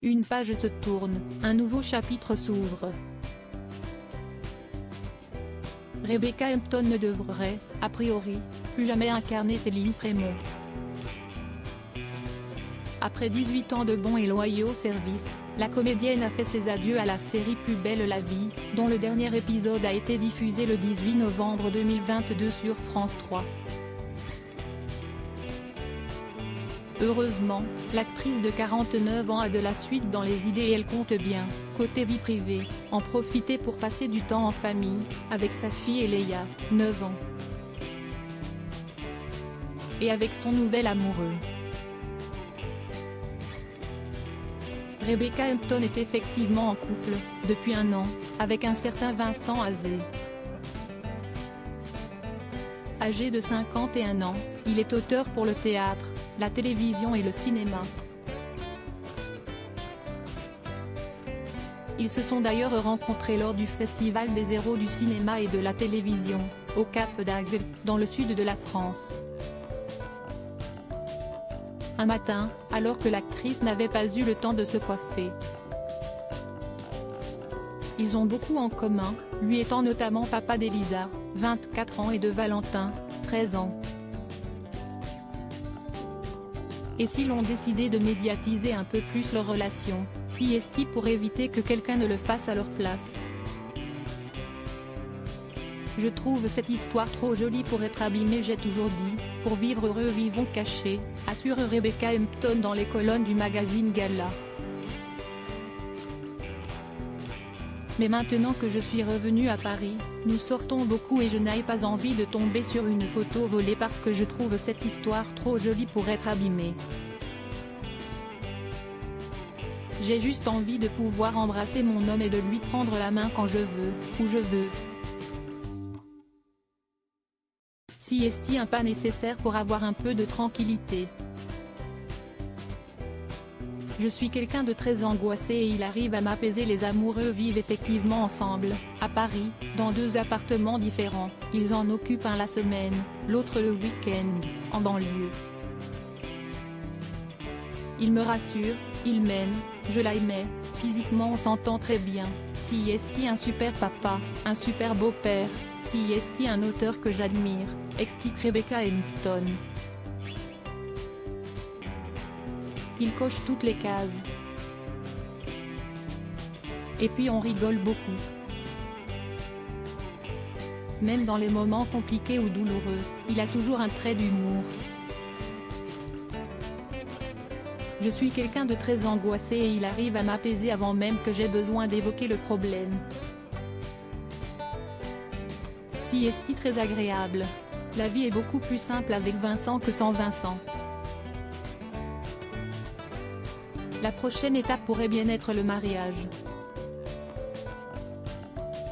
Une page se tourne, un nouveau chapitre s'ouvre. Rebecca Hampton ne devrait, a priori, plus jamais incarner Céline Frémaux. Après 18 ans de bons et loyaux services, la comédienne a fait ses adieux à la série Plus belle la vie, dont le dernier épisode a été diffusé le 18 novembre 2022 sur France 3. Heureusement, l'actrice de 49 ans a de la suite dans les idées et elle compte bien, côté vie privée, en profiter pour passer du temps en famille, avec sa fille Eléa, 9 ans. Et avec son nouvel amoureux. Rebecca Hampton est effectivement en couple, depuis un an, avec un certain Vincent Azé. Âgé de 51 ans, il est auteur pour le théâtre, la télévision et le cinéma. Ils se sont d'ailleurs rencontrés lors du Festival des héros du cinéma et de la télévision, au Cap d'Agde, dans le sud de la France. Un matin, alors que l'actrice n'avait pas eu le temps de se coiffer. Ils ont beaucoup en commun, lui étant notamment papa d'Elisa, 24 ans et de Valentin, 13 ans. Et s'ils ont décidé de médiatiser un peu plus leur relation, si est-il pour éviter que quelqu'un ne le fasse à leur place? Je trouve cette histoire trop jolie pour être abîmée, j'ai toujours dit, pour vivre heureux vivons cachés, assure Rebecca Hampton dans les colonnes du magazine Gala. Mais maintenant que je suis revenue à Paris, nous sortons beaucoup et je n'ai pas envie de tomber sur une photo volée parce que je trouve cette histoire trop jolie pour être abîmée. J'ai juste envie de pouvoir embrasser mon homme et de lui prendre la main quand je veux, où je veux. Si est-il un pas nécessaire pour avoir un peu de tranquillité. Je suis quelqu'un de très angoissé et il arrive à m'apaiser. Les amoureux vivent effectivement ensemble, à Paris, dans 2 appartements différents, ils en occupent un la semaine, l'autre le week-end, en banlieue. Il me rassure, il m'aime, je l'aimais, physiquement on s'entend très bien, si est-il un super papa, un super beau-père, si est-il un auteur que j'admire, explique Rebecca Hampton. Il coche toutes les cases. Et puis on rigole beaucoup. Même dans les moments compliqués ou douloureux, il a toujours un trait d'humour. Je suis quelqu'un de très angoissé et il arrive à m'apaiser avant même que j'aie besoin d'évoquer le problème. Si est-il très agréable. La vie est beaucoup plus simple avec Vincent que sans Vincent. La prochaine étape pourrait bien être le mariage.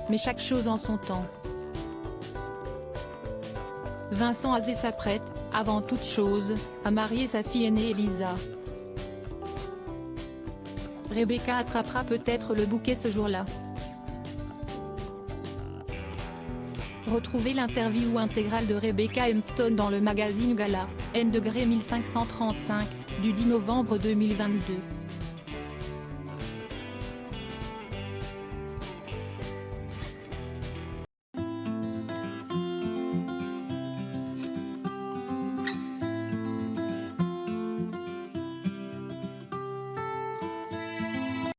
Mais chaque chose en son temps. Vincent Azé s'apprête, avant toute chose, à marier sa fille aînée Elisa. Rebecca attrapera peut-être le bouquet ce jour-là. Retrouvez l'interview intégrale de Rebecca Hampton dans le magazine Gala, N°1535, du 10 novembre 2022.